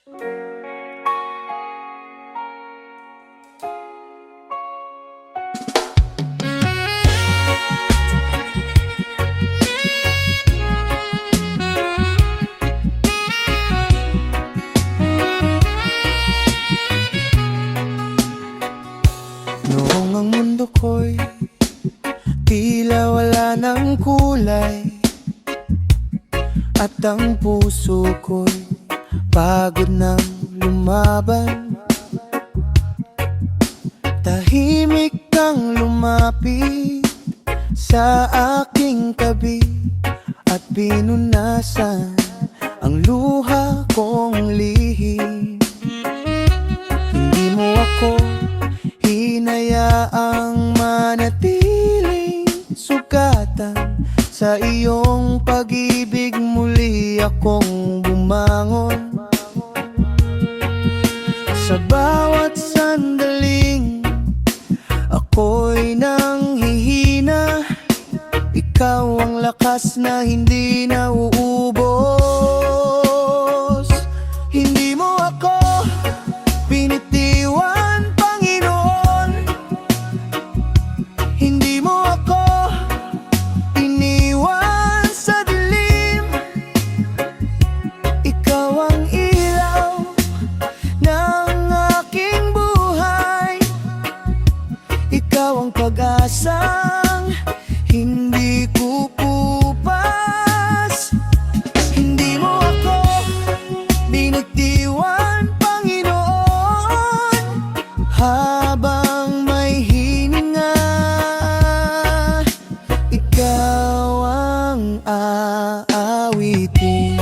Noong ang mundo ko'y tila wala ng kulay, at ang puso ko'y pagod ng lumaban. Tahimik kang lumapit sa aking tabi at pinunasan ang luha kong lihim. Hindi mo ako hinayaang manatiling sugatan. Sa iyong pag-ibig muli akong bumangon. Sa bawat sandaling ako'y nanghihina, ikaw ang lakas na hindi nauubos. Hindi mo ako binitiwan, Panginoon. Hindi mo ako iniwan sa dilim. Ikaw ang ilaw ng aking buhay. Ikaw ang pag-asang hindi kukupas. Hindi mo ako binitiwan, Panginoon, habang may hininga. Ikaw ang aawitin.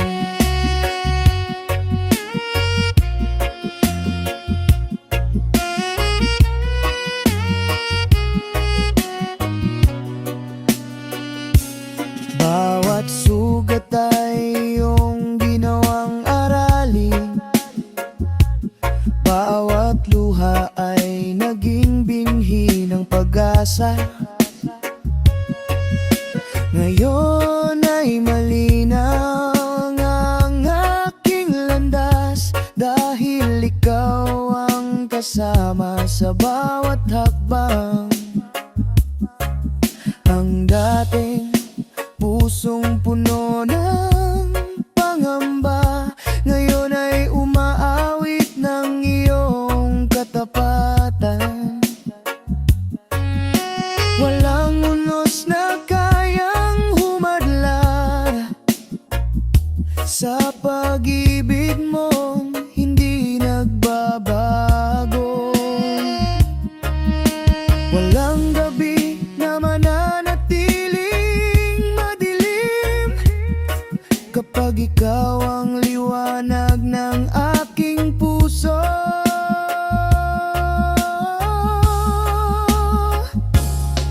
Bawat sugat ay iyong ginawang aralin. Bawat luha ay naging binhi ng pag-asa. Ngayon ay malinaw ang aking landas, dahil ikaw ang kasama sa bawat hakbang. Ang dating pusong puno ng pangamba, ngayon ay umaawit ng iyong katapatan. Walang unos na kayang humadla sa pag-ibig mong hindi nagbabago. Walang gabi na mananatiling madilim kapag ikaw ang liwanag ng aking puso.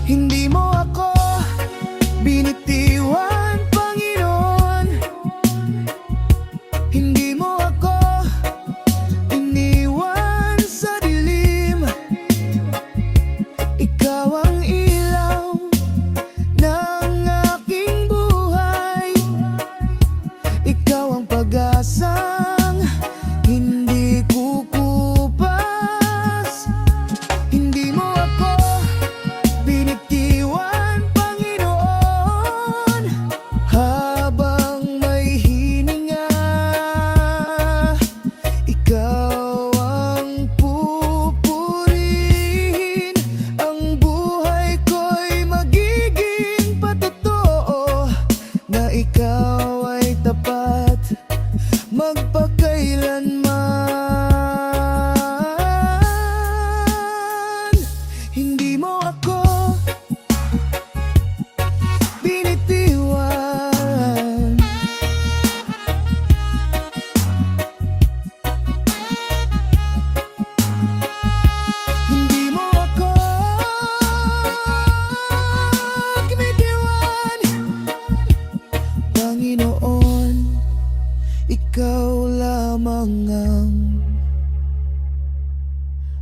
Hindi mo ako binitiwan, Panginoon. Hindi mo ako iniwan sa dilim. Ikaw ang ilaw ng aking buhay. Ikaw ang pag-asang hindi kukupas. Hindi mo ako binitiwan, Panginoon, habang may hininga. Ikaw ang pupurihin. Ang buhay ko'y magiging patotoo na ikaw ay tapat magpakailanman. Hindi mo ako binitiwan. Hindi mo ako binitiwan, Panginoon. Ikaw lamang ang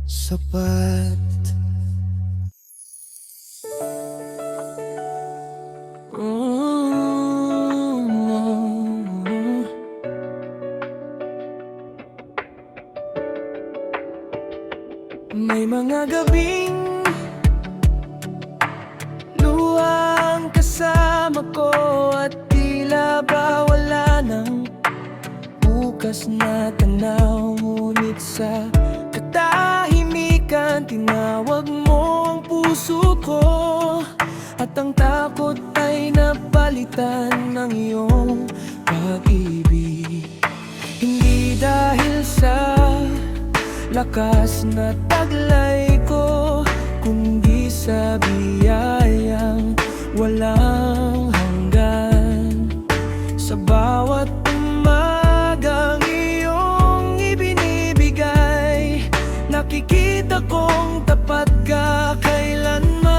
sapat. May mga gabing luwang kasama ko at tila ba wala nang bukas na tanaw. Ngunit sa katahimikan tinawag mo ang puso ko, at ang takot ay napalitan ng iyong pag-ibig. Hindi dahil sa lakas na taglay ko, kundi sa biyayang walang hanggan. Sa bawat umagang iyong ibinibigay, nakikita kong tapat ka kailanman.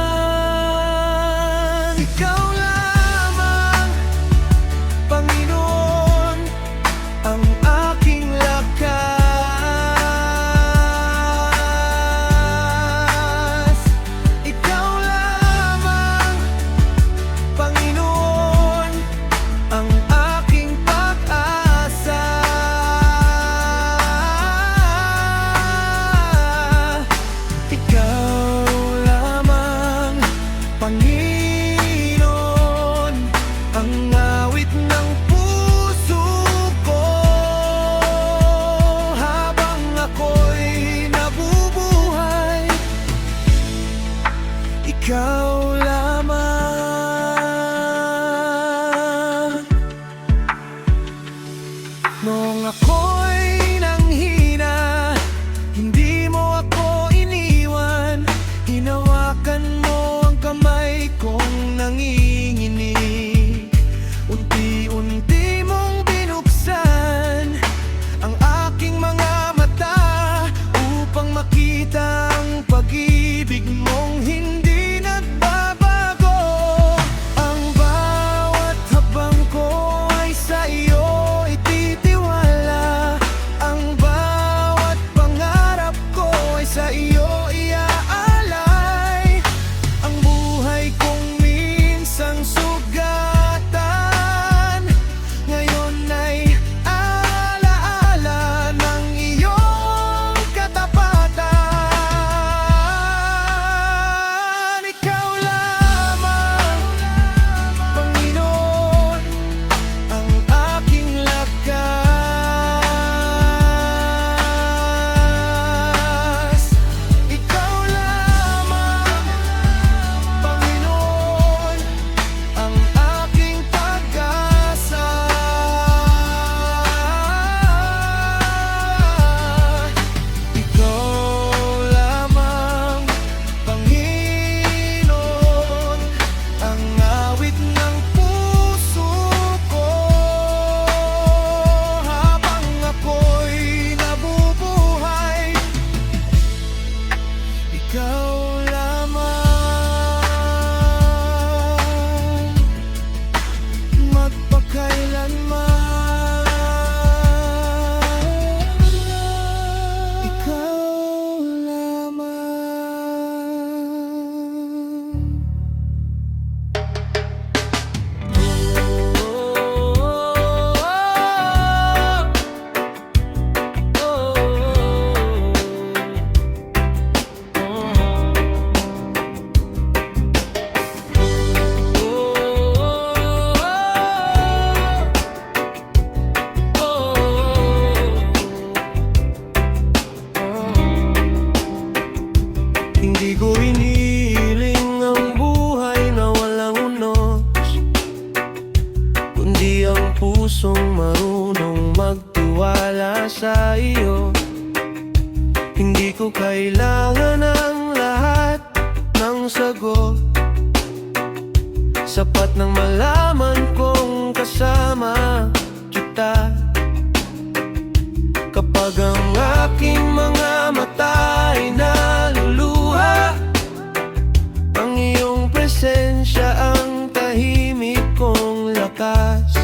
Ikaw lamang, Panginoon, ang aking lakas. Ikaw lamang, Panginoon, ang aking pag-asa. Ikaw lamang, Panginoon, ang awit ng puso ko habang ako'y nabubuhay. Ikaw lamang. Noong ako'y nanghina, hindi mo ako iniwan. Hinawakan mo ang kamay kong nanginginig. Unti-unti mong binuksan ang aking mga mata upang makita ang pag-ibig mong hindi nagbabago. Ang bawat habang ko ay sa iyo ititiwala. Ang bawat pangarap ko ay sa iyo iaalay. Ang buhay kong minsang sugatan, ngayon ay alaala ng iyong katapatan. Ikaw lamang, Panginoon, ang aking lakas. Ikaw lamang, Panginoon, ang aking pag-asa. Ikaw lamang, Panginoon, ang awit ng puso ko habang ako'y nabubuhay. Ikaw lamang, magpakailanman. Ikaw Hindi ko iniling ang buhay na walang unos, kundi ang pusong marunong magtiwala sa iyo. Hindi ko kailangan ang lahat ng sagot, sapat nang malaman kong kasama kita. Kapag ang aking mga mata ay naluluha, ang iyong presensya ang tahimik kong lakas.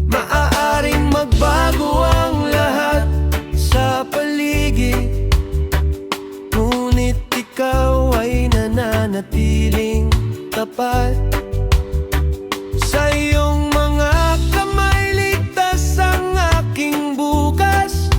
Maaaring magbago ang lahat sa paligid, ngunit ikaw ay nananatiling tapat. Sa iyong mga kamay ligtas ang aking bukas.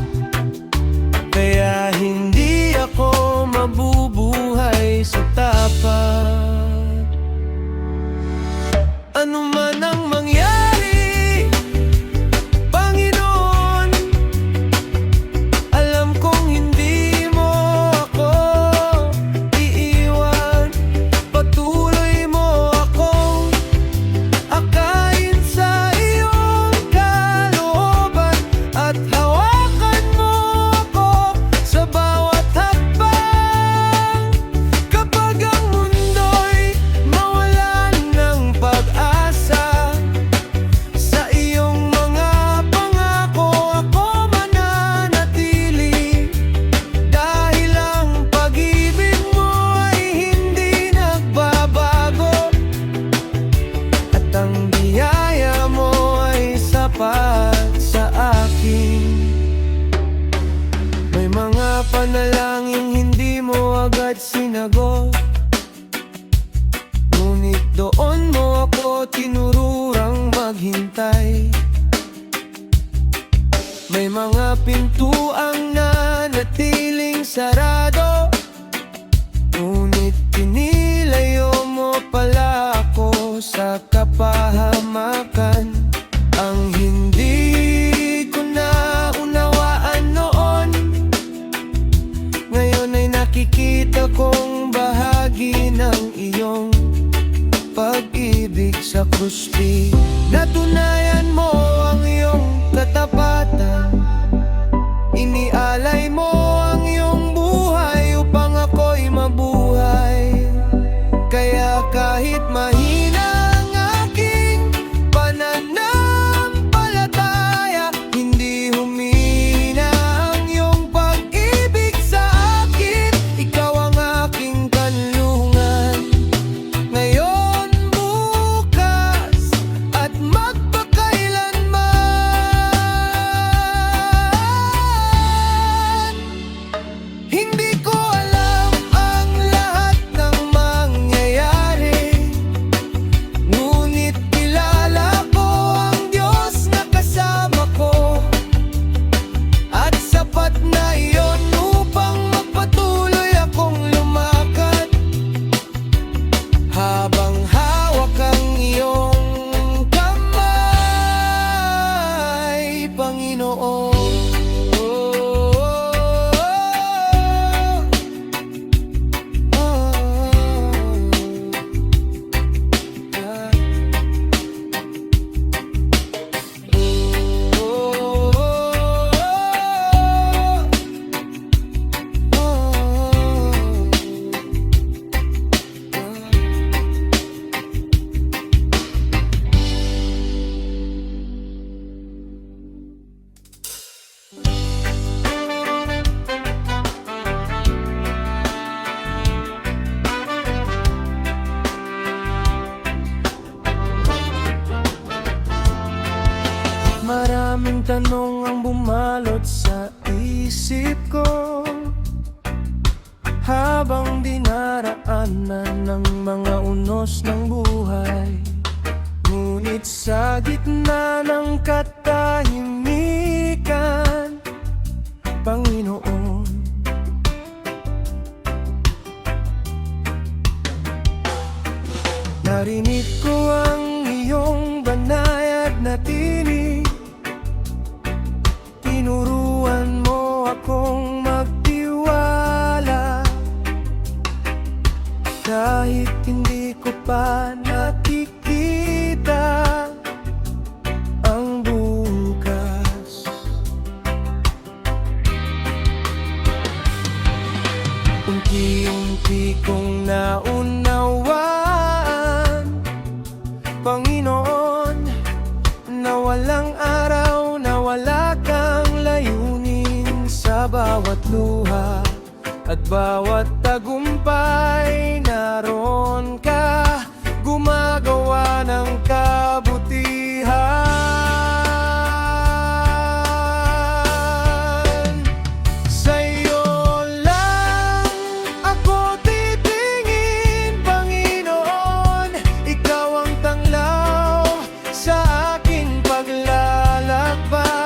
panalangin hindi mo agad sinagot, ngunit doon mo ako tinururang maghintay. May mga pintuang nanatiling sarado, ngunit pinilayo mo pala ako sa kapahamakan. Ang hindi ko na unawaan noon, ngayon ay nakikita kong bahagi ng iyong pag-ibig sa kruspi. Natunayan mo ang iyong katapatan, inialay mo ang iyong buhay upang ako'y mabuhay. Kaya kahit mahina ang aking pananampalataya, hindi humina ang iyong pag-ibig sa akin. Ikaw ang aking kanlungan, ngayon, bukas, at magpakailanman. Hindi ko alam ang lahat ng mangyayari, ngunit kilala ko ang Diyos na kasama ko, at sapat na iyon upang magpatuloy akong lumakad, habang hawak ang iyong kamay, Panginoon. Maraming tanong ang bumalot sa isip ko, habang dinaraanan ng mga unos ng buhay. Ngunit sa gitna ng katahimikan, Panginoon, narinig ko ang iyong banayad na tinig. Tinuruan mo akong magtiwala, kahit hindi ko pa nakikita ang bukas. Unti-unti kong naunawaan, Panginoon, na walang araw na wala kang layunin sa bawat luha at bawat tagumpay. Naroon ka, gumagawa ng kabutihan. Sa'yo lang ako titingin, Panginoon. Ikaw ang tanglaw sa aking paglalakbay.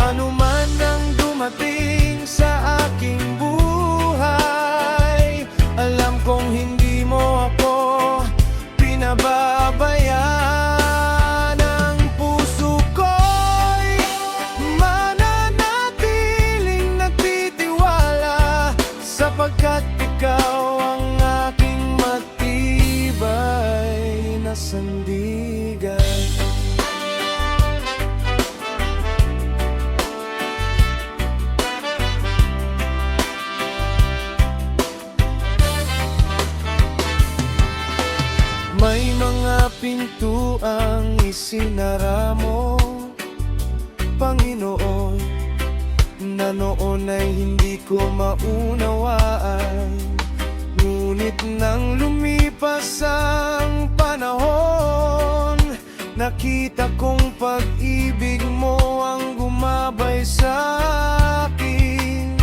Ano man ang dumating sa aking buhay, alam kong hindi mo ako pinababayaan. Ang puso ko'y mananatiling nagtitiwala, sapagkat ikaw ang aking matibay na sandigan. May mga pintuang isinara mo, Panginoon, na noon ay hindi ko maunawaan. Ngunit nang lumipas ang panahon, nakita kong pag-ibig mo ang gumabay sa akin.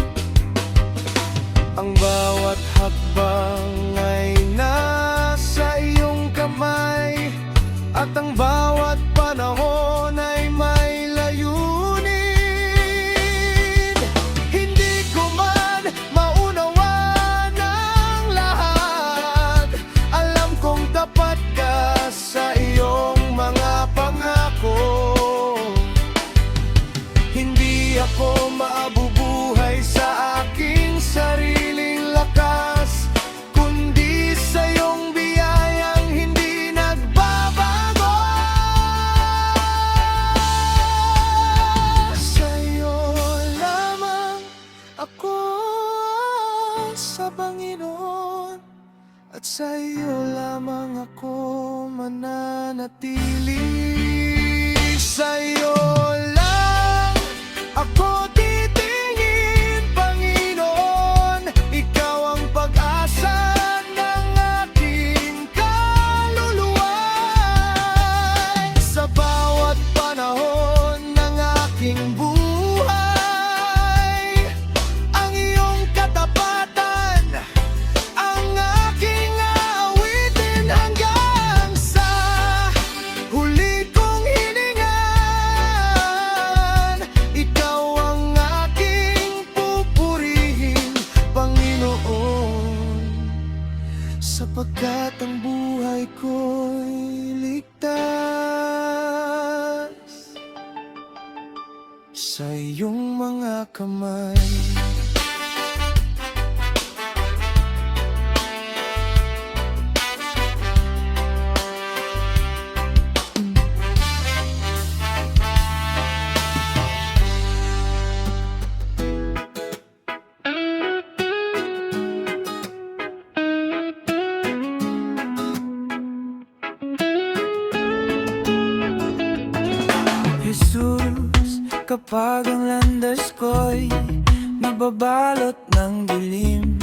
manatili. Sa'yo lang ako titingin, Panginoon. Ikaw ang pag-asa ng aking kaluluwa. Sa bawat panahon ng aking buhay, ang iyong katapatan ang aking awitin hanggang sa huli kong hiningan. Ikaw ang aking pupurihin, Panginoon, sapagkat ang buhay ko'y ligtas sa iyong mga kamay. Jesus, kapag ang landas ko'y nababalot ng dilim,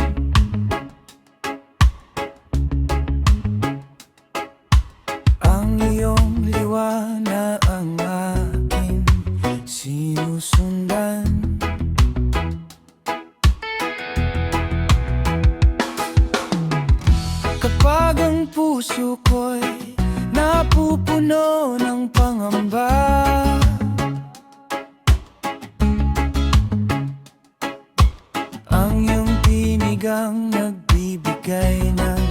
ang iyong liwanag ang aking sinusundan. Kapag ang puso ko'y napupuno ng pangamba, ang iyong tinig ang nagbibigay ng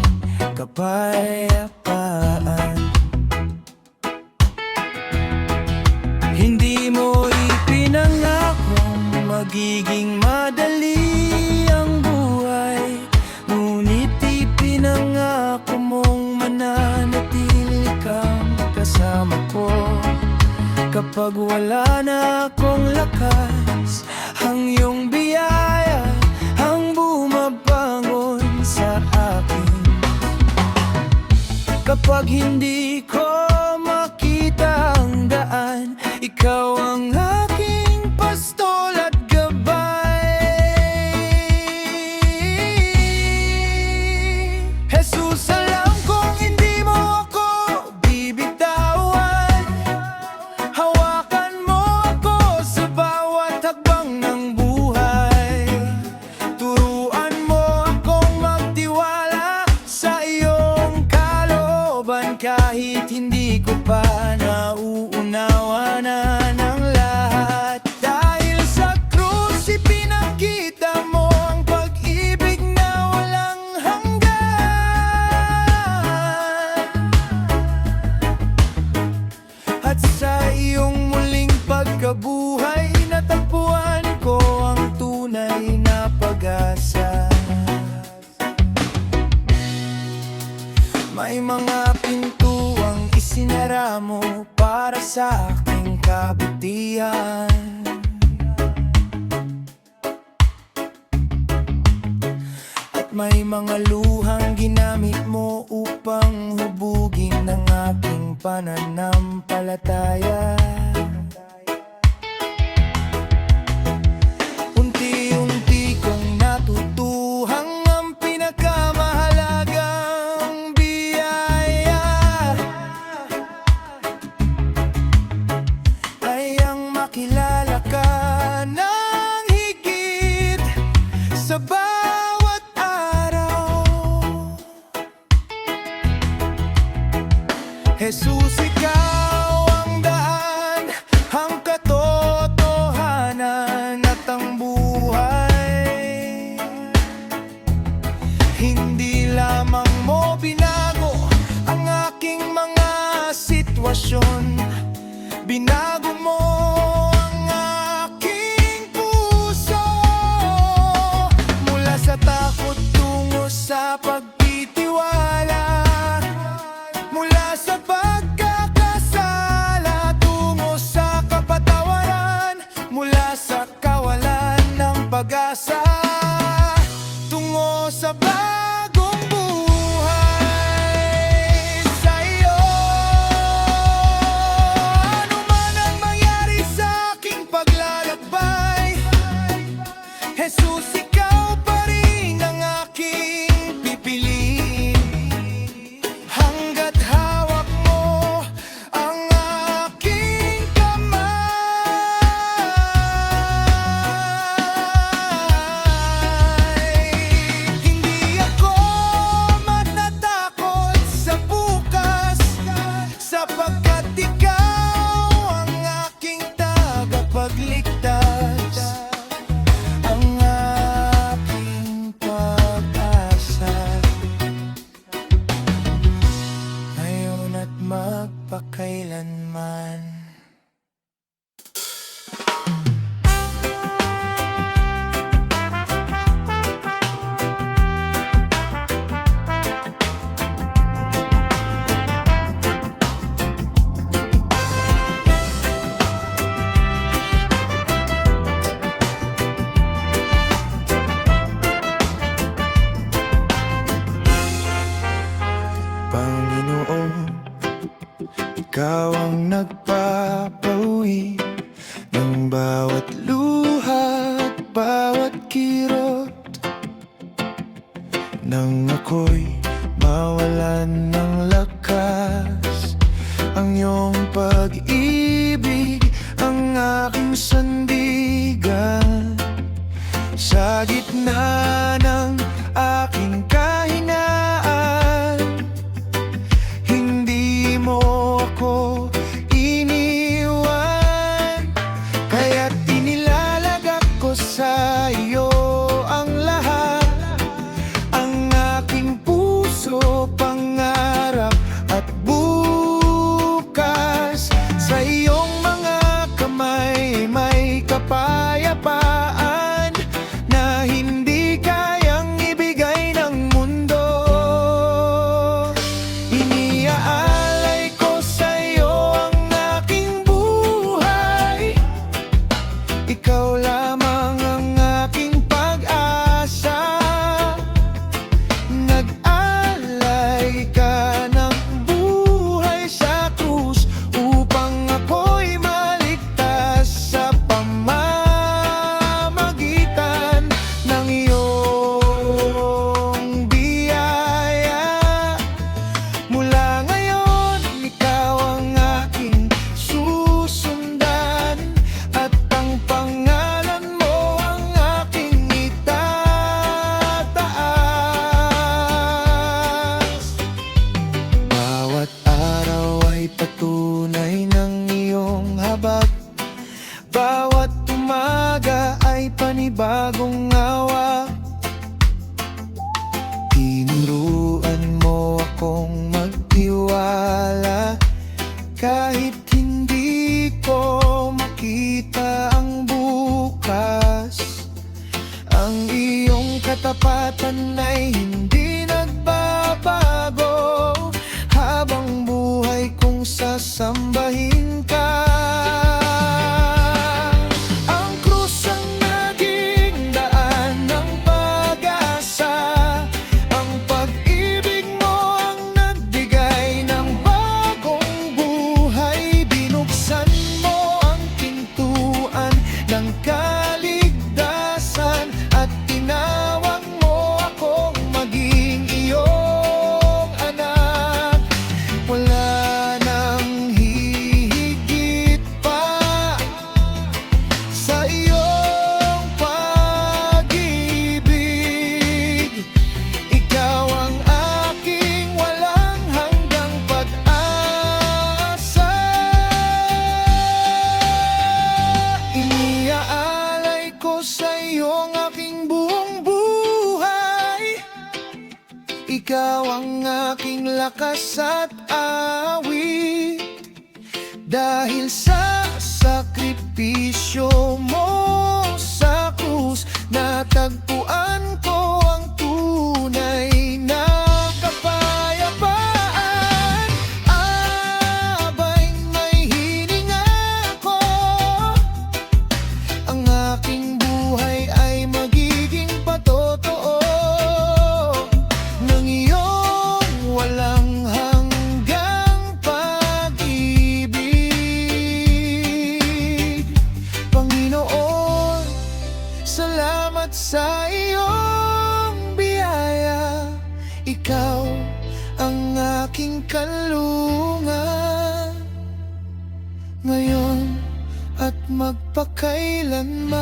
kapayapaan. Hindi mo ipinangakong magiging madali ang buhay, ngunit ipinangako mong mananatili kang kasama ko. Kapag wala na akong lakas, ang iyong biyaya ang bumabangon sa akin. Kapag hindi ko makita ang daan, ikaw ang aking pastol at gabay. Jesus, alam kong hindi mo ako bibitawan. Hawakan mo ako sa bawat hakbang ng buhay. Turuan mo akong magtiwala sa iyong kalooban, kahit hindi ko pa nauunawa na ng lahat. Dahil sa krus ipinakita mo ang pag-ibig na walang hanggan. At sa iyong muling pagkabuhay, natagpuan ko ang tunay na pag-asa. May mga pintuang isinara mo para sa aking kabutihan, at may mga luhang ginamit mo upang hubugin ang aking pananampalataya. Unti-unti kong natutuhang ang pinakamahalagang biyaya ay ang makilala ka ng higit sa bawat araw. Jesus, ikaw ang daan, ang katotohanan at ang buhay. Hindi lamang mo binago ang aking mga sitwasyon, binago mo ang aking puso. Mula sa takot tungo sa pagtitiwala, mula sa pagkakasala tungo sa kapatawaran, mula sa kawalan ng pag-asa tungo sa bagong buhay. Sa iyo Jesus, ikaw pa rin ang aking pipiliin. Hanggat hawak mo ang aking kamay. Hindi ako matatakot sa bukas, sapagkat ikaw ang aking tagapagligtas, ang aking pag-asa, ngayon at magpakailanman. Panginoon, ikaw ang nagpapawi ng bawat luha at bawat kirot, nang ako'y mawalan ng lakas. Ang iyong pag-ibig ang aking sandigan, sa gitna ng aking kahinaan. Hindi mo ako iniwan, kaya't inilalagak ko sa iyo ang lahat. Ang aking puso, pangarap at bukas, sa iyong mga kamay may kapayapaan na hindi kayang ibigay ng mundo. Iniaalay ko sa iyo ang aking buhay, ikaw lamang ang aking pag-asa. Nag-alay ka ng buhay sa krus upang ako'y maligtas, sa pamamagitan ng iyong biyaya. Mula ngayon, ikaw ang aking susundan, at ang pangalan mo ang aking itataas. Bawat araw ay patunay ng iyong habag, bawat umaga ay panibagong awa. Tinuruan mo akong magtiwala, kahit hindi ko makita ang bukas. Ang iyong katapatan ay hindi nagbabago, habang buhay kong sasambahin ka. Ang krus ang naging daan ng pag-asa, ang pag-ibig mo ang nagbigay ng bagong buhay. Binuksan mo ang pintuan ng kaligtasan, at tinawag mo akong maging iyong anak. Wala nang hihigit pa sa iyong pag-ibig. Ikaw ang aking walang hanggang pag-asa. Iniaalay ko sa iyo ang aking buong buhay, ikaw ang aking lakas at awit. Dahil sa sakripisyo mo sa krus, natagpuan ko ang tunay na kapayapaan. Abay may hininga ko, ang aking buhay ay magiging patotoo ng iyong walang hanggang pag-ibig. Panginoon, salamat At sa iyong biyaya, ikaw ang aking kalungan, ngayon at magpakailanman.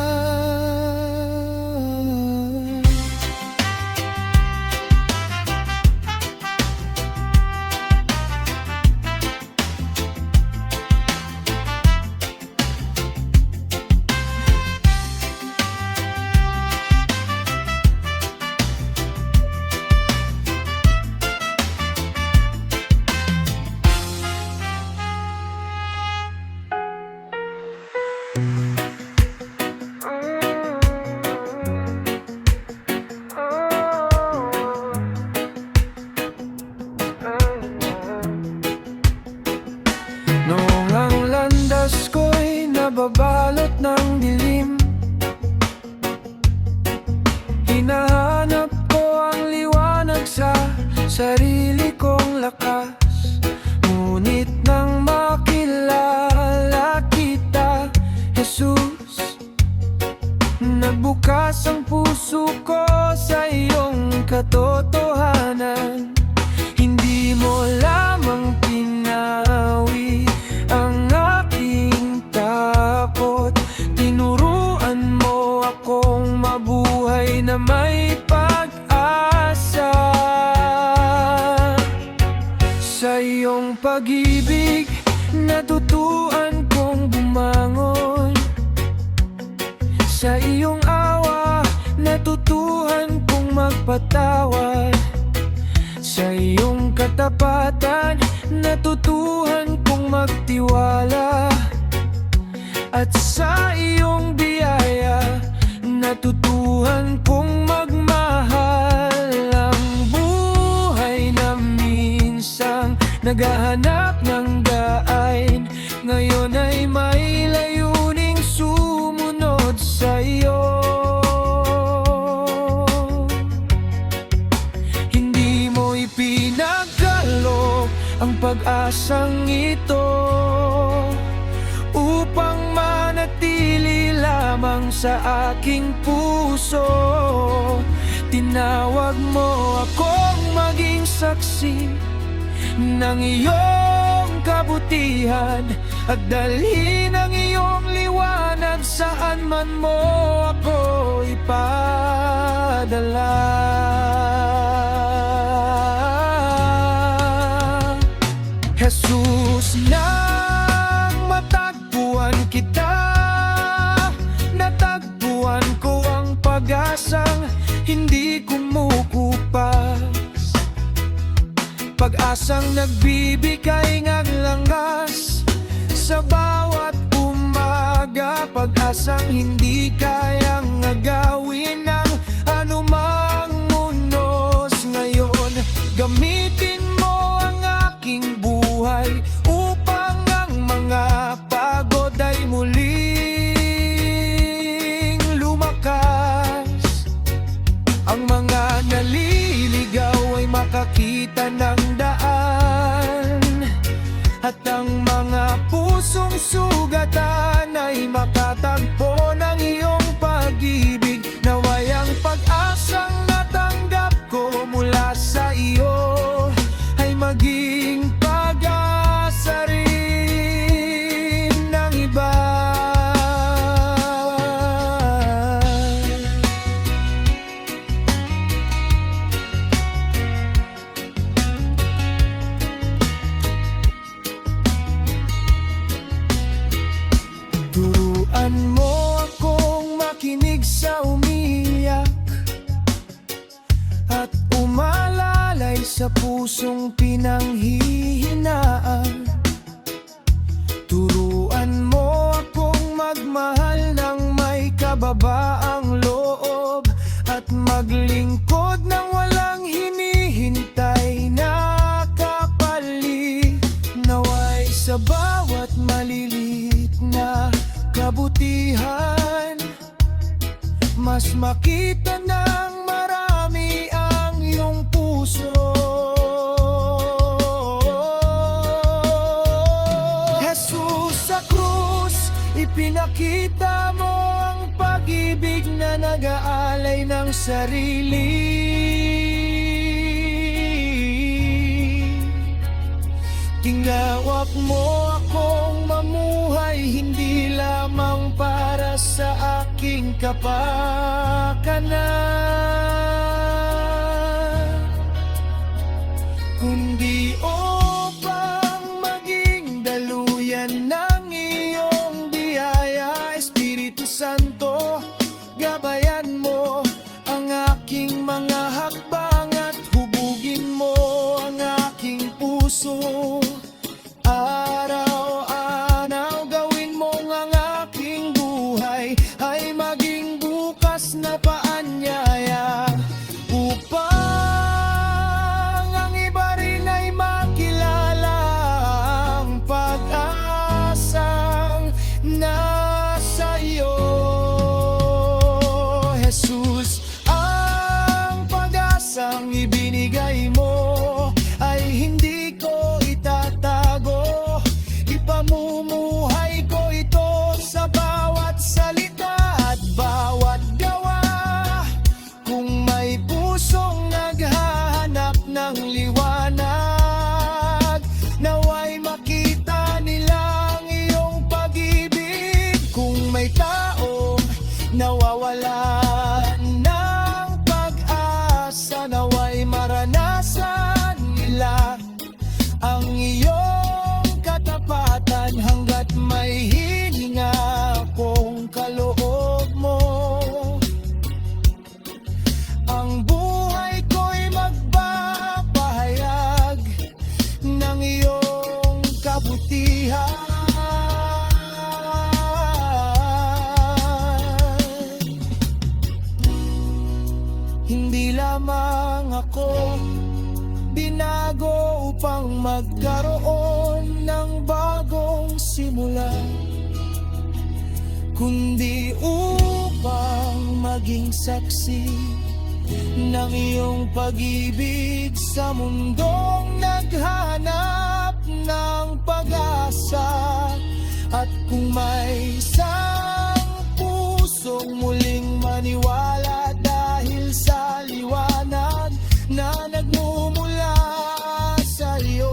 Noong ang landas ko'y nababalot ng dilim, hinahanap ko ang liwanag sa sarili kong lakas. Ngunit nang makilala kita, Jesus, nagbukas ang puso ko sa iyong katotohanan. Hindi mo lamang pinawi ang aking takot, tinuruan mo akong mabuhay na may pag-asa. Sa iyong pag-ibig, natutuan kong bumangon. Sa iyong awa, natutuhan kong magpatawad. Sa iyong katapatan, natutuhan kong magtiwala. At sa iyong biyaya, natutuhan kong magmahal. Ang buhay na minsang naghahanap ng daan, ngayon ay may layuning sumunod sa iyo. Hindi mo ipinagkaloob ang pag-asang ito upang manatili lamang sa aking puso. Tinawag mo akong maging saksi ng iyong kabutihan at dalhin ang iyong liwanag saan man mo ako ipadala. Jesus, nang matagpuan kita, natagpuan ko ang pag-asang hindi kumukupas, pag-asang nagbibigay ng langas sa bawat umaga, pag-asang hindi kayang agawin ng anumang unos. Ngayon, gamitin mo ang aking buhay upang ang mga pagod ay muling lumakas. Ang mga naliligaw ay makakita ng daan, at ang mga pusong sugatan ay makatagpo ng iyong pag-ibig. Naway ang pag-asang natanggap ko mula sa iyo ay maging pag-asa rin ng iba. Turuan mo akong makinig sa umiyak at umalalay sa pusong pinanghihinaan. Turuan mo akong magmahal ng may kababaang loob at maglingkod ng walang hinihintay na kapalit. Naway sa bawat malilit na kabutihan, mas makita ng marami ang iyong puso. Jesus, sa krus ipinakita mo ang pag-ibig pag-ibig na nag-aalay ng sarili. Tinawag mo akong mamuhay, hindi lamang para sa aking kapakanan, kundi upang maging daluyan ng iyong biyaya. Espiritu Santo, gabayan mo ang aking mga hakbang at hubugin mo ang aking puso. Araw-araw gawin mong ang aking buhay ay maging bukas na paanyaya, upang ang iba rin ay makilala ang pag-asang nasa iyo. Jesus, ang pag-asang ibinigay mo ay hindi ko itatago. Ipamumuhay ko ito sa bawat salita at bawat gawa. Kung may pusong naghahanap ng liwanag, naway makita nilang iyong pag-ibig. Kung may taong nawawalan ng pag-asa, naway maranasan nila ang iyong katapatan. Hanggat may hininga kong kaloob mo, ang buhay ko'y magpapahayag ng iyong kabutihan. Hindi lamang ako binago upang magkaroon ng bagong simula, kundi upang maging saksi ng iyong pag-ibig sa mundong naghanap ng pag-asa. At kung may isang pusong muling maniwala dahil sa liwanag na nagmumula sa iyo,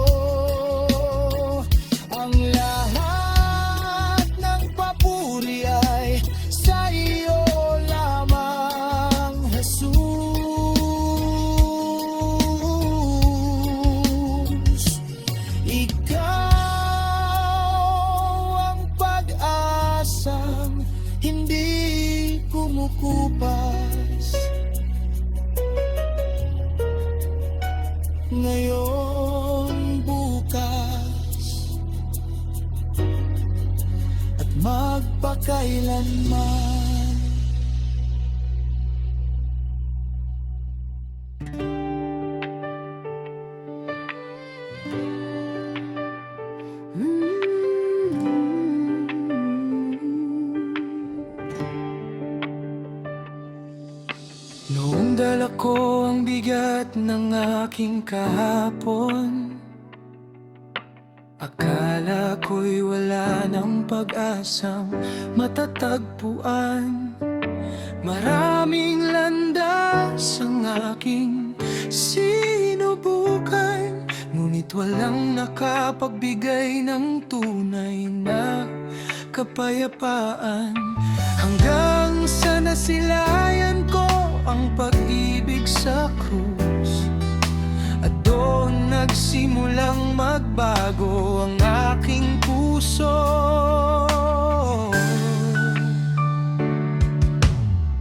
ang lahat ng papuri ay sa iyo lamang, Jesus. Ikaw ang pag-asang hindi kumukupas, ngayon, bukas, at magpakailanman. Noong dala ko ang bigat ng aking kahapon, akala ko'y wala ng pag-asang matatagpuan. Maraming landas ang aking sinubukan, ngunit walang nakapagbigay ng tunay na kapayapaan. Hanggang sa nasilayan ko ang pag-ibig sa krus, at doon nagsimulang magbago ang aking puso.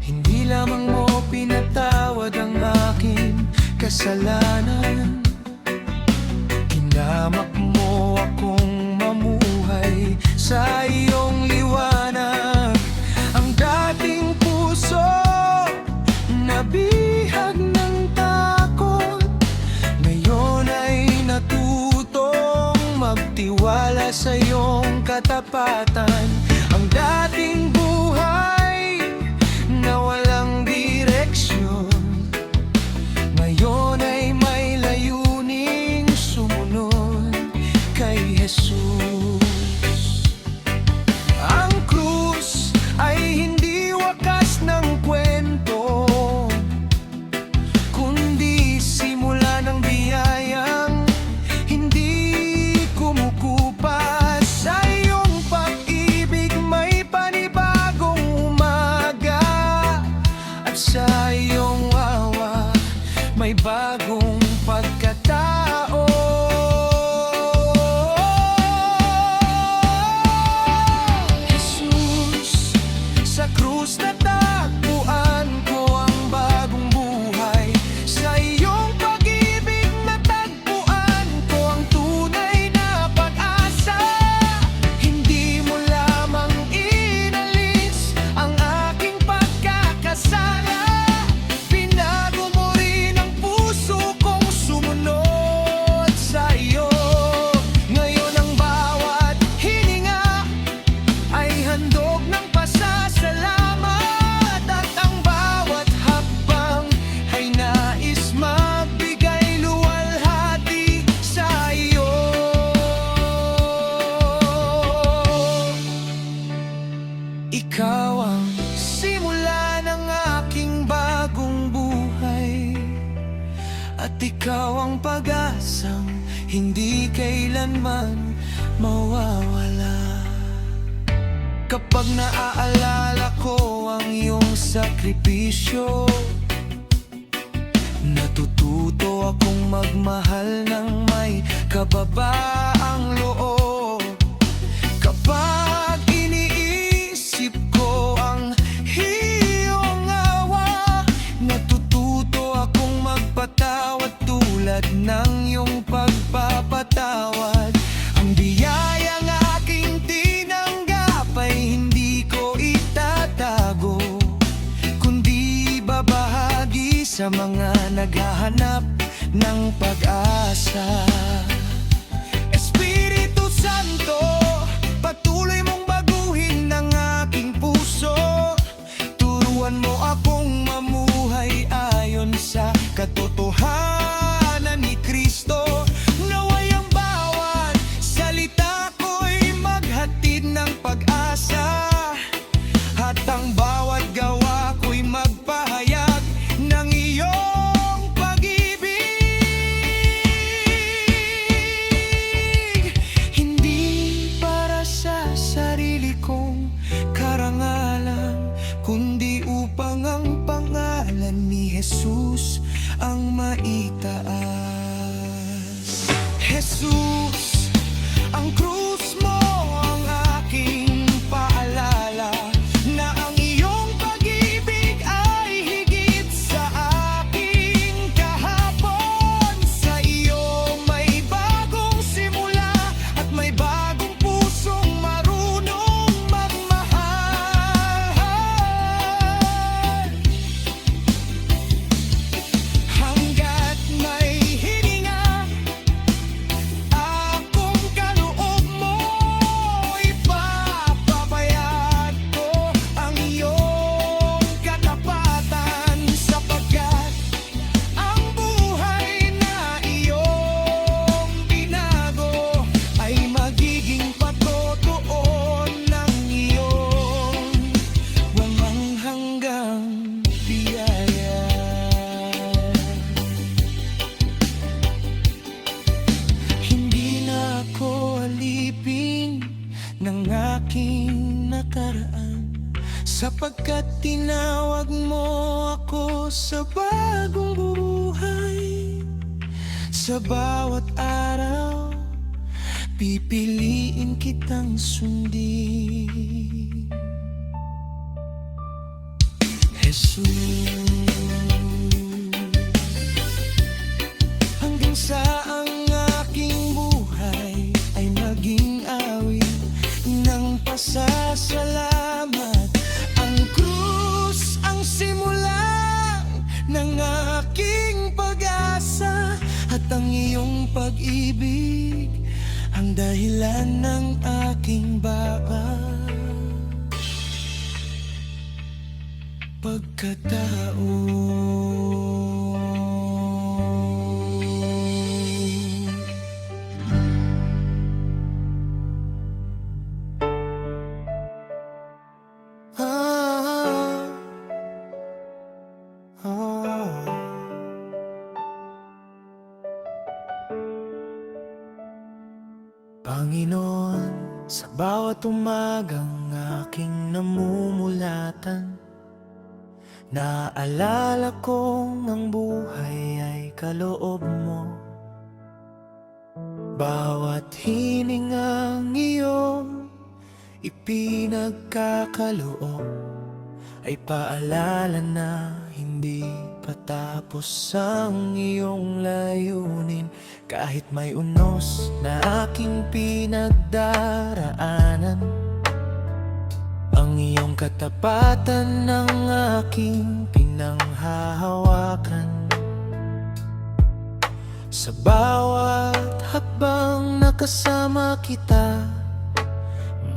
Hindi lamang mo pinatawad ang aking kasalanan, hinamak mo akong mamuhay sa iyong liwanag. Ang dating puso nabihag ng takot, ngayon ay natutong magtiwala sa iyong katapatan. Ang dating buhay na walang direksyon, ngayon ay may layuning sumunod kay Jesus. Ang krus ay hindi wakas ng Ikaw ang simula ng aking bagong buhay, at ikaw ang pag-asang hindi kailanman mawawala. Kapag naaalala ko ang iyong sakripisyo, natututo akong magmahal ng may kababaang loob. Kapag iniisip ko ang iyong awa, natututo akong magpatawad tulad ng iyong pagpapatawad. Ang biyayang aking tinanggap ay hindi ko itatago, kundi babahagi sa mga naghahanap ng pag-asa. Espiritu Santo, patuloy mong baguhin ang aking puso. Turuan mo akong mamuhay ayon sa katotohanan ni Kristo. Naway ang bawat salita ko'y maghatid ng pag-asa, at ang bawat gawa ko'y magpahayag ng iyong pag-ibig. Hindi para sa sarili kong karangalan, kundi upang ang pangalan ni Jesus ang maitaas. Jesus, ang krus mo ang aking paalala na ang iyong pag-ibig ay higit sa aking kahapon. Sa iyo may bagong simula at may bagong pusong marunong magmahal. Hanggat may hininga akong kaloob mo, ipapapayag ko ang iyong katapatan, sapagkat ang buhay na iyong binago ay magiging patotoo ng iyong walang hanggang biyaya. Hindi na ako alipin ng aking nakaraan, sapagkat tinawag mo ako sa bagong buhay. Sa bawat araw, pipiliin kitang sundin. Jesus, hanggang sa ang aking buhay ay maging awit ng pasasalamat. Ang krus ang simula ng aking pag-asa, at ang iyong pag-ibig ang dahilan ng aking pagkatao. Panginoon, sa bawat umagang aking namumulatan, naaalala kong ang buhay ay kaloob mo. Bawat hiningang iyong ipinagkakaloob ay paalala na hindi patapos ang iyong layunin. Kahit may unos na aking pinagdaraanan, ang iyong katapatan ng aking pinanghahawakan. Sa bawat hakbang nakasama kita,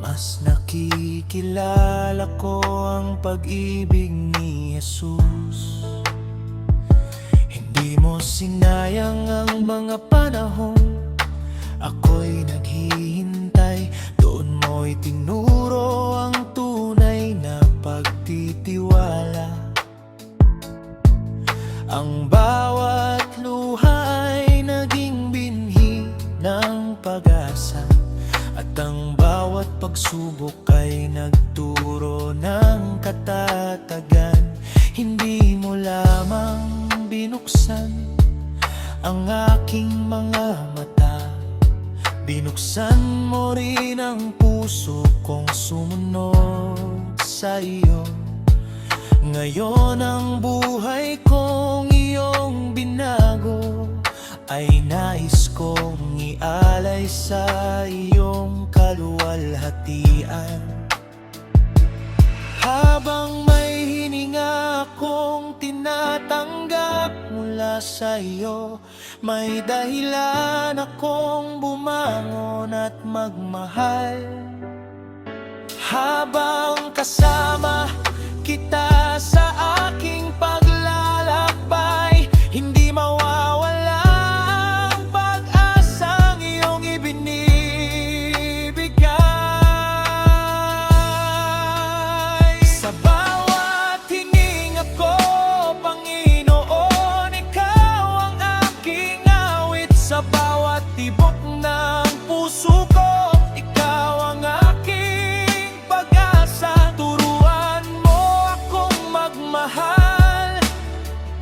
mas nakikilala ko ang pag-ibig ni Jesus. Hindi mo sinayang ang mga panahon, ako'y naghihintay. Doon mo'y tinuro ang tunay na Ngayon ang buhay kong iyong binago ay nais kong ialay sa iyong kaluwalhatian. Habang may hininga akong tinatanggap mula sa iyo, may dahilan akong bumangon at magmahal. Habang kasama kita sa aking paglalakbay, hindi mawawala ang pag-asang iyong ibinibigay. Sa bawat hininga ko, Panginoon, ikaw ang aking awit. Sa bawat tibok ng puso ko, ikaw ang aking pag-asa. Turuan mo akong magmahal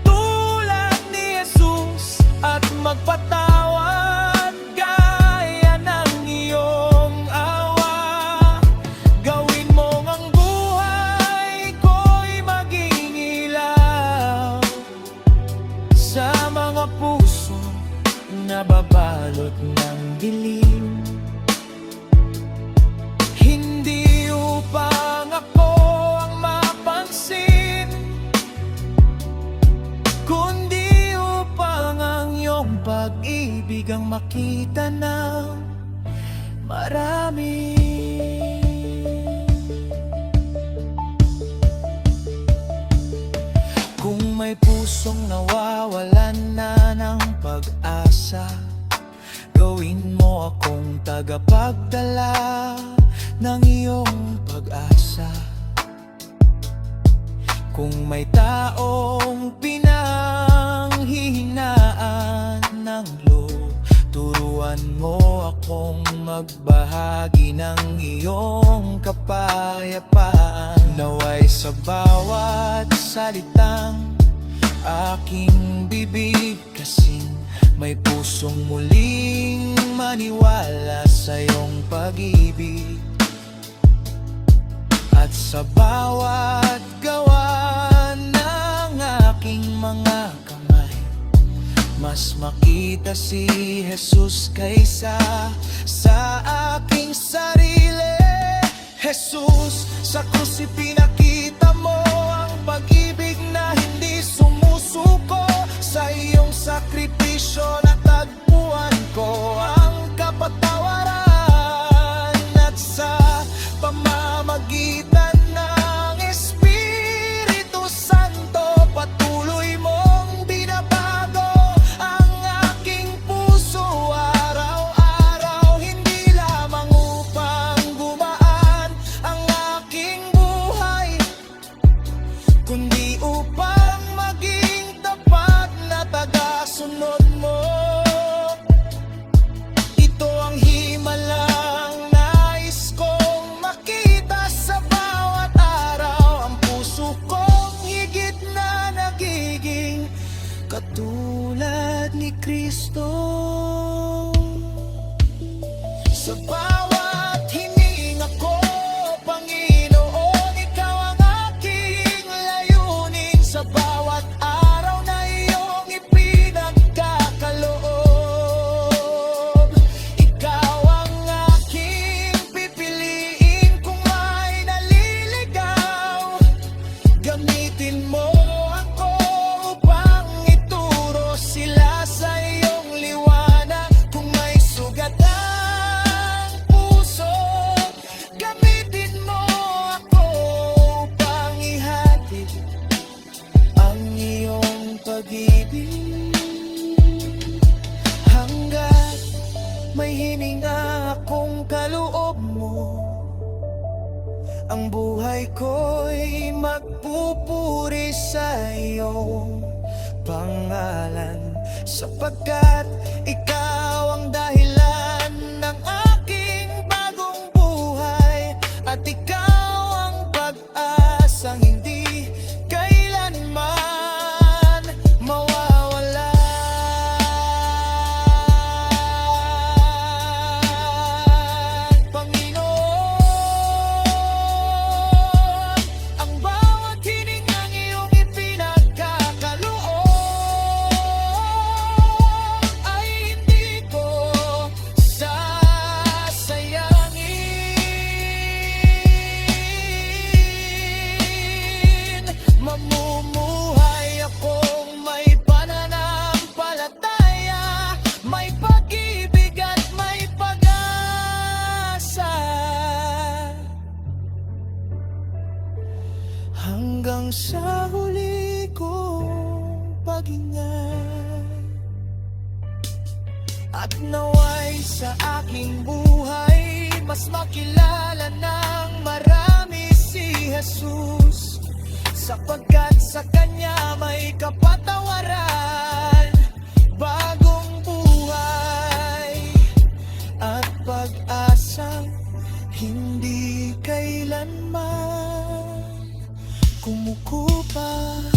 tulad ni Jesus at magpatawad gaya ng iyong awa. Gawin mong ang buhay ko'y maging ilaw sa mga puso nababalot ng dilim. Hindi upang ako ang mapansin, kundi upang ang iyong pag-ibig ang makita ng marami. Kung may pusong nawawalan na ng pag-asa, gawin mo akong tagapagdala ng iyong pag-asa. Kung may taong pinanghihinaan ng loob, turuan mo akong magbahagi ng iyong kapayapaan. Naway sa bawat salitang aking bibig kasing may pusong muling maniwala sa iyong pag-ibig. At sa bawat gawa ng aking mga kamay, mas makita si Jesus kaysa sa aking sarili. Jesus, sa krus ipinakita mo ang pag-ibig na hindi sumusuko. Sa iyong sakripisyo natagpuan ko ang kapatawaran. At sa pamamagitan ng Espiritu Santo, patuloy mong binabago ang aking puso araw-araw. Hindi lamang upang gumaan ang aking buhay, kundi upang maging tapat na tagasunod mo. Ito ang himalang nais kong makita sa bawat araw. Ang puso kong higit na nagiging katulad ni Kristo. Sa bawat hininga ko, Panginoon, ikaw ang aking layunin. Sa bawat araw na iyong ipinagkakaloob, ikaw ang aking pipiliin. Kung may naliligaw, gamitin mo ako upang ituro sila sa iyong liwanag. Kung may sugat ang puso, gamitin mo ako upang ihatid ang iyong pag-ibig. Hanggat may hininga akong kaloob mo, ang buhay ko'y magpupuri sa iyong pangalan. Sapagkat ikaw ang dahilan ng aking bagong buhay, at ikaw ang pag-asang hindi kailanman mawawala. Panginoon, ang bawat hiningang Mamumuhay akong may pananampalataya, may pag-ibig at may pag-asa, hanggang sa huli kong paghinga. At naway sa aking buhay mas makilala ng marami si Jesus, sapagkat sa Kanya may kapatawaran, bagong buhay at pag-asang hindi kailanman kumukupas.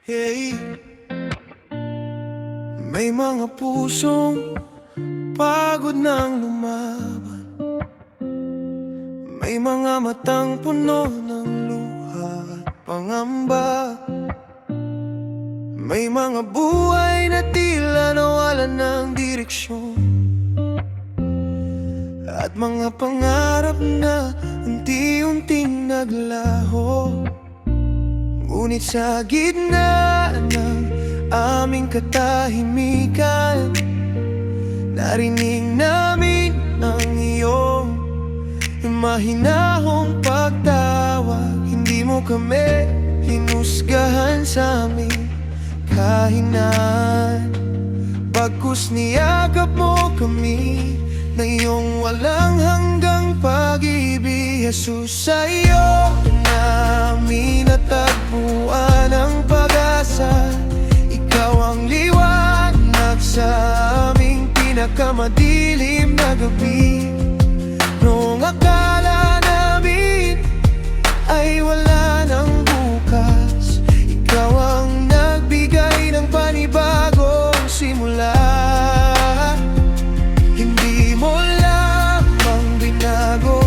Hey. May mga pusong pagod nang lumaban, may mga matang puno ng luha at pangamba, may mga buhay na tila nawalan ng direksyon, at mga pangarap na unti-unting naglaho. Ngunit sa gitna ng aming katahimikan, narinig namin ang iyong mahinahong pagtawag. Hindi mo kami hinusgahan sa aming kahinaan, bagkus niyakap mo kami na iyong walang hanggang pag-ibig. Jesus, sa iyo namin natagpuan ang pag-asa. Ikaw ang liwanag sa aming pinakamadilim na gabi. Noong akala namin ay wala nang bukas, ikaw ang nagbigay ng panibagong simula. Hindi mo lamang binago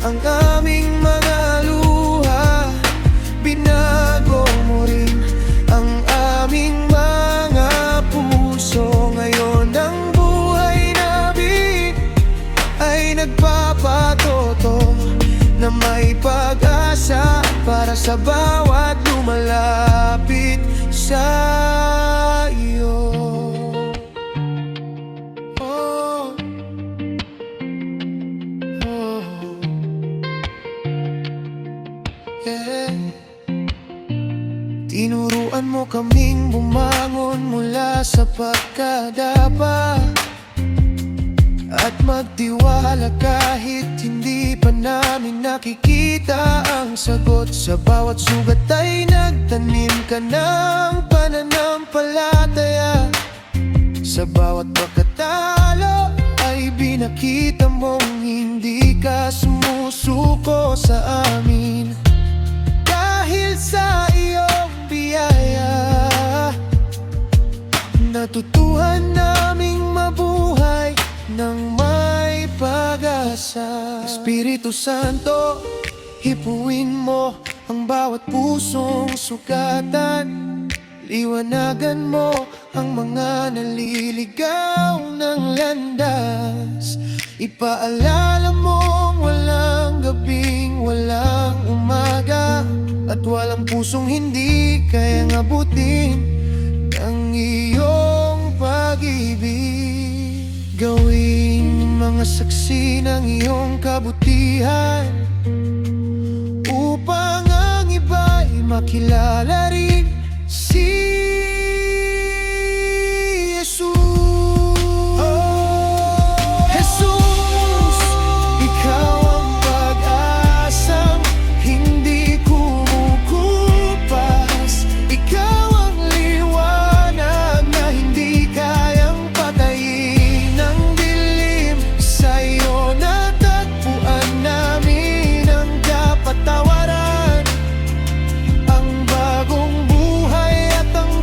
ang aming mga luha, binago mo rin ang aming mga puso. Ngayon ang buhay namin ay nagpapatoto na may pag-asa para sa bawat lumalapit sa iyo. Tinuruan mo kaming bumangon mula sa pagkadapa at magtiwala kahit hindi pa namin nakikita ang sagot. Sa bawat sugat ay nagtanim ka ng pananampalataya, sa bawat pagkatalo ay binakita mong hindi ka sumusuko sa amin. Dahil sa iyong biyaya, natutuhan naming mabuhay ng may pag-asa. Espiritu Santo, hipuin mo ang bawat pusong sugatan, liwanagan mo ang mga naliligaw ng landas. Ipaalala mong walang gabing walang umaga, at walang pusong hindi kayang abutin ang iyong pag-ibig. Gawing mga saksi ng iyong kabutihan, upang ang iba'y makilala rin si Jesus. Jesus, ikaw ang pag-asang hindi kumukupas. Ikaw ang liwanag na hindi kayang patayin ng dilim. Sa iyo natagpuan namin ang kapatawaran, ang bagong buhay at ang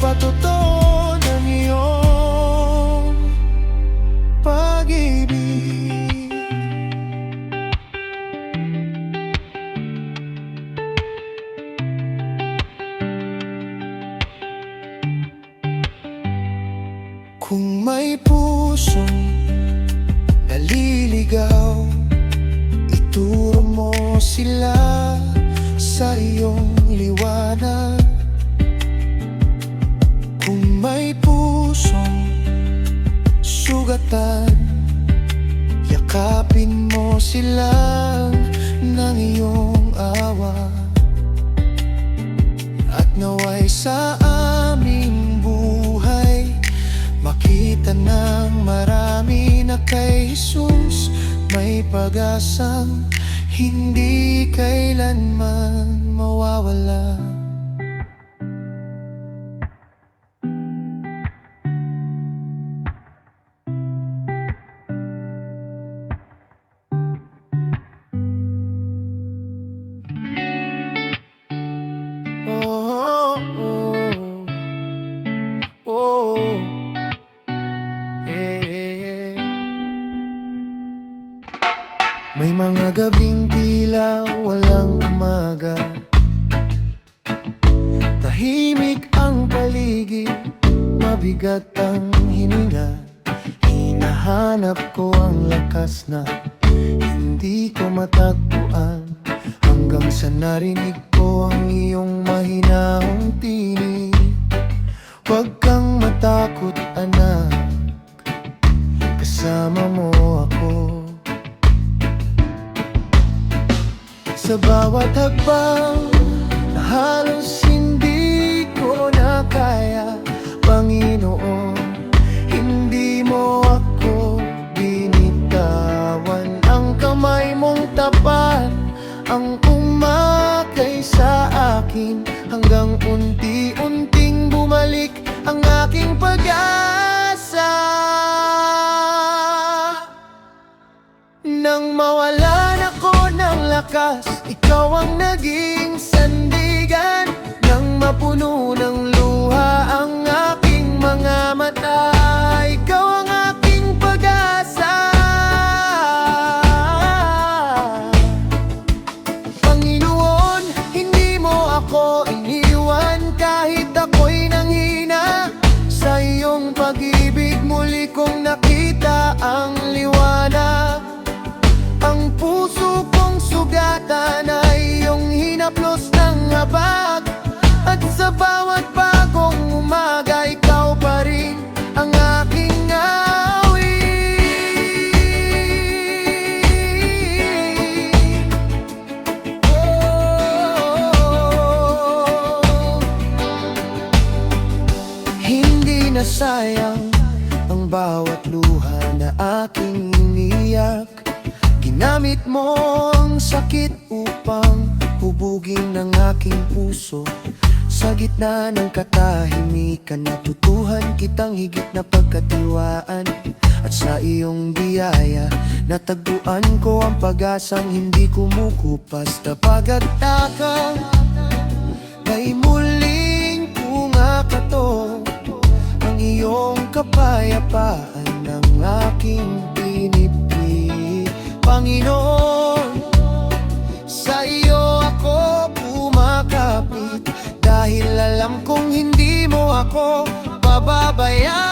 patotoo ng iyong pag-ibig. Kung may pusong naliligaw, ituro mo sila sa iyong liwanag. Kung may pusong sugatan, yakapin mo sila ng iyong awa. At naway sa aming buhay makita ng marami na kay Jesus may pag-asang hindi kailanman mawawala. Oh, oh, oh, oh. May mga gabing tila walang umaga, tahimik ang paligid, mabigat ang hininga. Hinahanap ko ang lakas na hindi ko matagpuan, hanggang sa narinig ko ang iyong mahinahong tinig. Huwag kang matakot anak, kasama mo ako. Sa bawat hakbang na halos hindi ko na kaya, Panginoon, hindi mo ako binitawan. Ang kamay mong tapat ang umakay sa akin, hanggang unti-unting bumalik ang aking pag-asa. Nang mawalan ako ng lakas, ikaw ang naging sandigan. Nang mapuno ng luha ang aking mga mata, ikaw ang aking pag-asa. Panginoon, hindi mo ako iniwan kahit ako'y nanghina. Sa iyong pag-ibig muli kong nakita ang liwanag. Ang puso kong sugatan ay iyong hinaplos ng habag, at sa bawat bagong umaga ikaw pa rin ang aking awit. Oh, hindi na sayang ang bawat luha na aking iniyak. Ginamit mo ang sakit upang hubugin ng aking puso. Sa gitna ng katahimikan, natutuhan kitang higit na pagkatiwaan. At sa iyong biyaya, natagpuan ko ang pag-asang hindi kumukupas. Napag-ataka, may muling kumakato ang iyong kapayapaan ng aking pinipili. Panginoon, sa iyo ako kumakapit, dahil alam kong hindi mo ako pababayaan.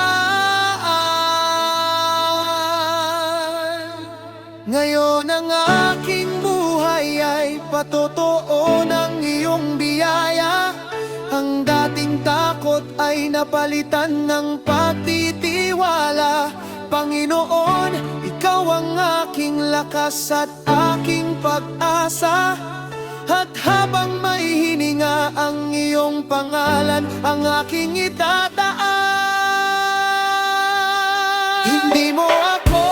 Ngayon ang aking buhay ay patotoo ng iyong biyaya. Ang dating takot ay napalitan ng pagtitiwala. Panginoon, ikaw ang aking lakas at aking pag-asa. At habang may hininga ang iyong pangalan, ang aking itataas. Hindi mo ako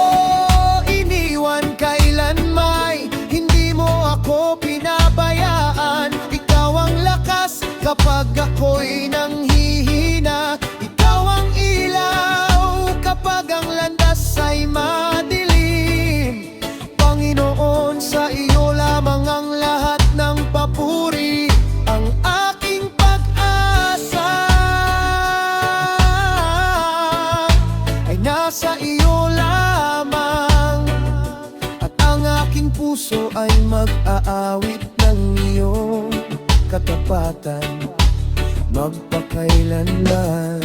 iniwan kailanman, hindi mo ako pinabayaan. Ikaw ang lakas kapag ako'y nanghihina. Ikaw ang ilaw kapag ang landas ay madilim. Panginoon, sa iyo lamang ang lahat ng papuri, ang aking pag-asa. sa iyo lamang, at ang aking puso ay mag-aawit ng iyong katapatan magpakailanman.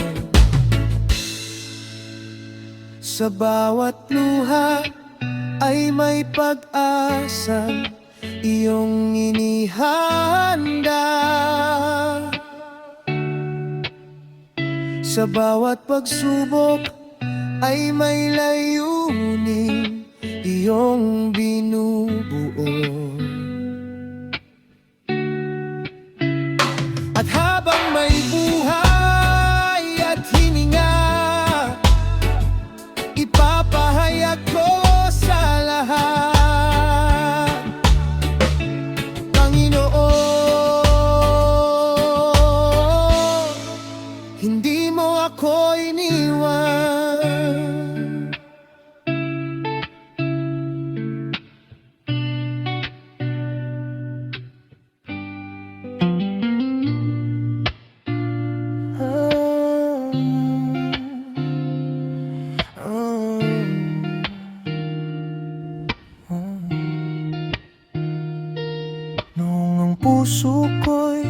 Sa bawat luha ay may pag-asang iyong inihanda. Sa bawat pagsubok ay may layuning iyong binubuo. At habang may buhay at hininga, ipapahayag ko sa lahat, Panginoon, hindi mo ako iniwan. Noong ang puso ko'y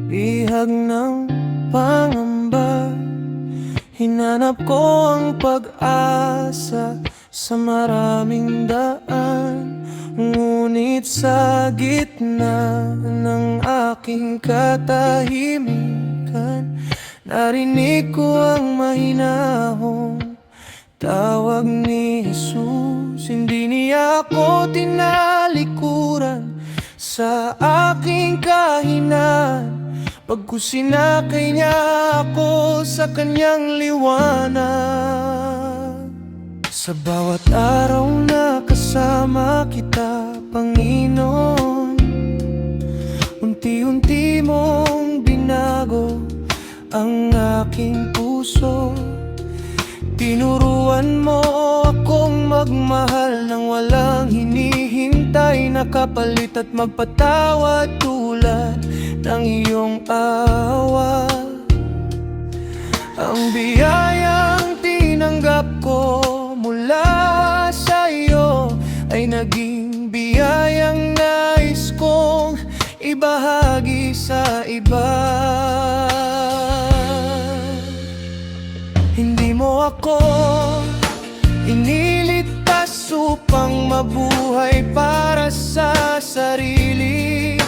bihag ng pangamba, hinanap ko ang pag-asa sa maraming daan. Ngunit sa gitna ng aking katahimikan, narinig ko ang mahinahong tawag ni Jesus. Hindi niya ako tinalikuran sa aking kahinaan, pagkus sinakay niya ako sa kanyang liwanag. Sa bawat araw na kasama kita, Panginoon, unti-unti mong binago ang aking puso. Tinuruan mo akong magmahal ng walang hinihintay na kapalit, at magpatawad tulad ng iyong awa. Ang biyayang tinanggap ko mula sa iyo ay naging biyayang nais kong ibahagi sa iba. Hindi mo ako iniligtas upang mabuhay para sa sarili.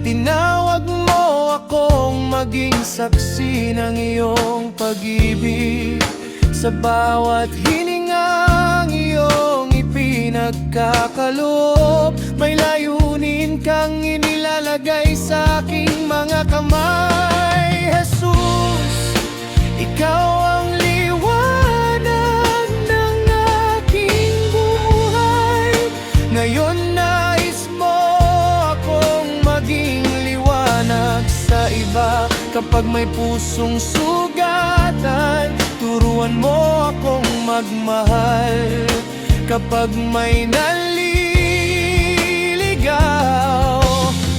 Tinawag mo akong maging saksi ng iyong pag-ibig. Sa bawat hiningang iyong ipinagkakaloob, may layunin kang inilalagay sa aking mga kamay. Jesus, ikaw ang liwanag ng aking buhay. Ngayon nais mo akong maging liwanag sa iba. Kapag may pusong sugatan, turuan mo akong magmahal. Kapag may naliligaw,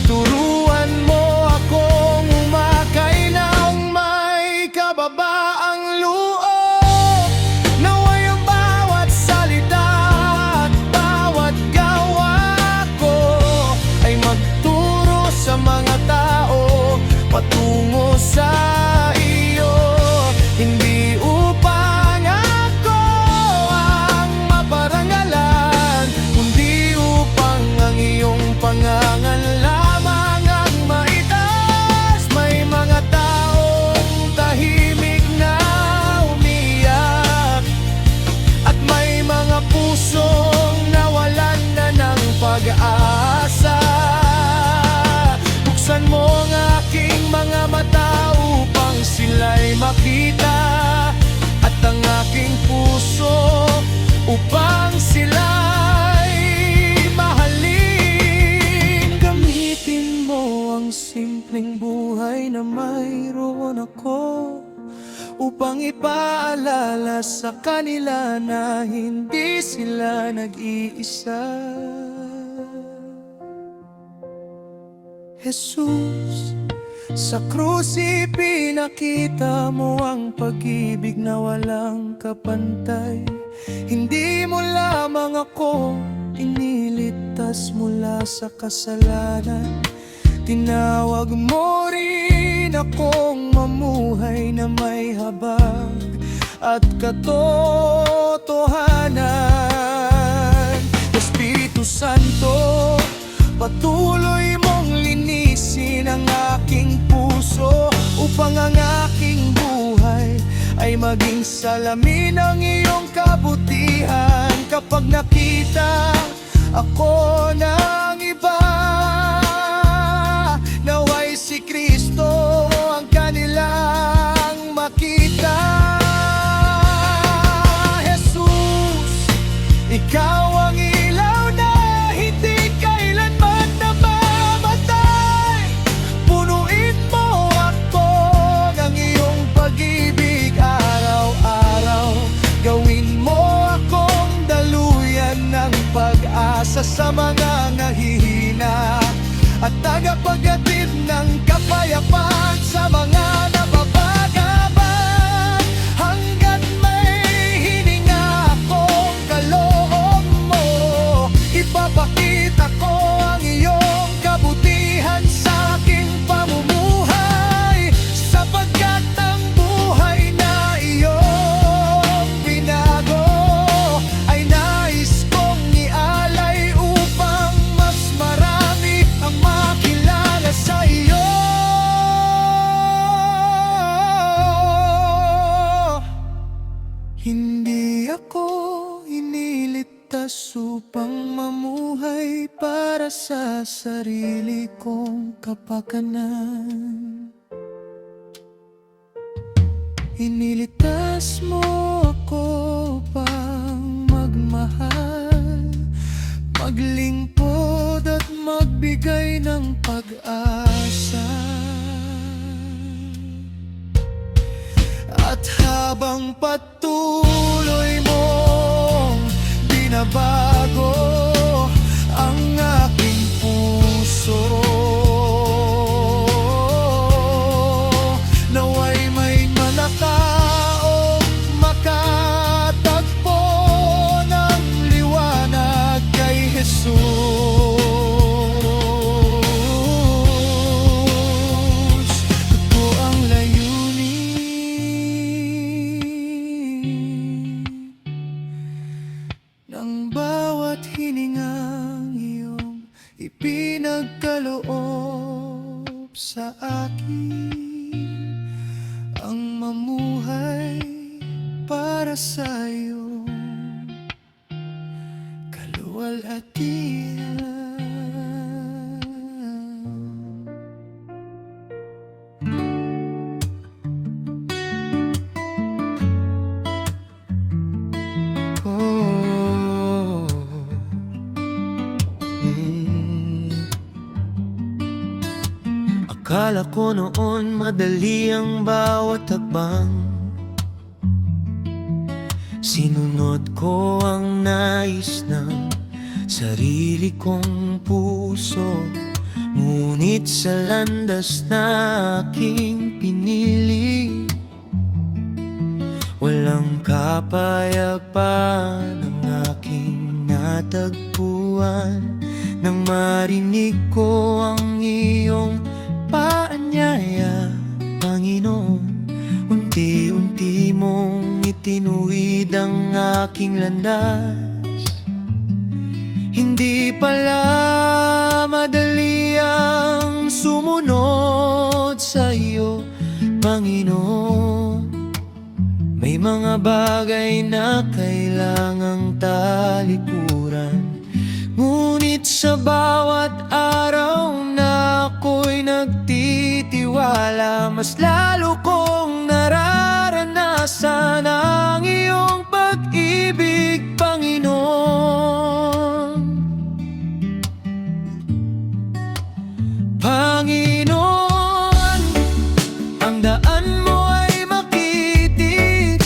turuan mo akong umakay ng may kababaang loob. Naway ang bawat salita at bawat gawa ko ay magturo sa mga tao patungo sa iyo. Hindi upang ako ang maparangalan, kundi upang ang iyong pangangal lamang ang maitaas. May mga taong tahimik na umiyak, at may mga pusong nawalan na ng pag-asa. Buksan mo ang aking mga mata upang sila'y makita, at ang aking puso upang sila'y mahalin. Gamitin mo ang simpleng buhay na mayroon ako upang ipaalala sa kanila na hindi sila nag-iisa. Jesus, Sa krus ipinakita mo ang pag-ibig na walang kapantay. Hindi mo lamang ako iniligtas mula sa kasalanan. Tinawag mo rin akong mamuhay na may habag at katotohanan. Espiritu Santo, patuloy mong linisin ang aking puso upang ang aking buhay ay maging salamin ng iyong kabutihan. Kapag nakita ako ng iba, naway si Kristo ang kanilang makita. Jesus, ikaw ang ilaw na hindi kailanman namamatay. Punuin mo ako ng iyong pag-ibig araw-araw. Gawin mo akong daluyan ng pag-asa sa mga nahihina at tagapaghatid ng kapayapaan sa mga nababagaban. Hanggat may hininga akong kaloob mo, ipapakita ko ang iyong kabutihan sa aking pamumuhay, sapagkat ang buhay na iyong binago ay nais kong ialay upang mas marami ang makilala sa iyo. Hindi ako iniligtas upang mamuhay para sa sarili kong kapakanan. Iniligtas mo ako pang magmahal, maglingkod at magbigay ng pag-asa. At habang patuloy mong binabago ang aking puso, naway may manakaong makatagpo ng liwanag kay Jesus. Ito ang layunin ng bawat hiningang iyong ipinagkaloob sa akin, ang mamuhay para sa iyong kaluwalhatian. Oh, Akala ko noon madali ang bawat hakbang. Sinunod ko ang nais ng sarili kong puso, ngunit sa landas na aking pinili, walang kapayapaan ang aking natagpuan. Nang marinig ko ang iyong paanyaya, Panginoon, unti-unti mong itinuwid ang aking landas. Hindi pala madali ang sumunod sa iyo, Panginoon. May mga bagay na kailangang talikuran, ngunit sa bawat araw na ako'y nagtitiwala, mas lalo kong nararanasan ang iyong pag-ibig, Panginoon. Panginoon, ang daan mo ay makitig,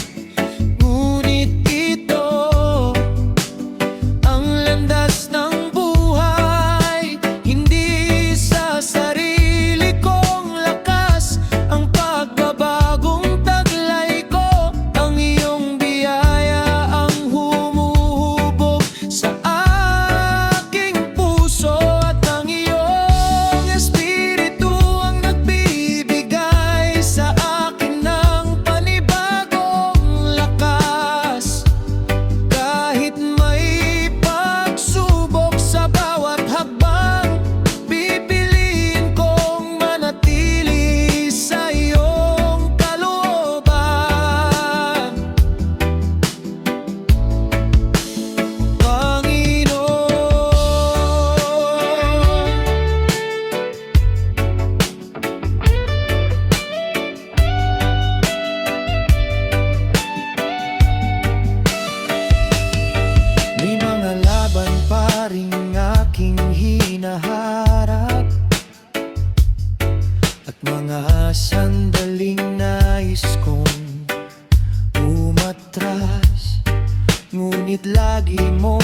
ngunit ito ang landas ng buhay. Hindi sa sarili kong lakas Ngunit lagi mo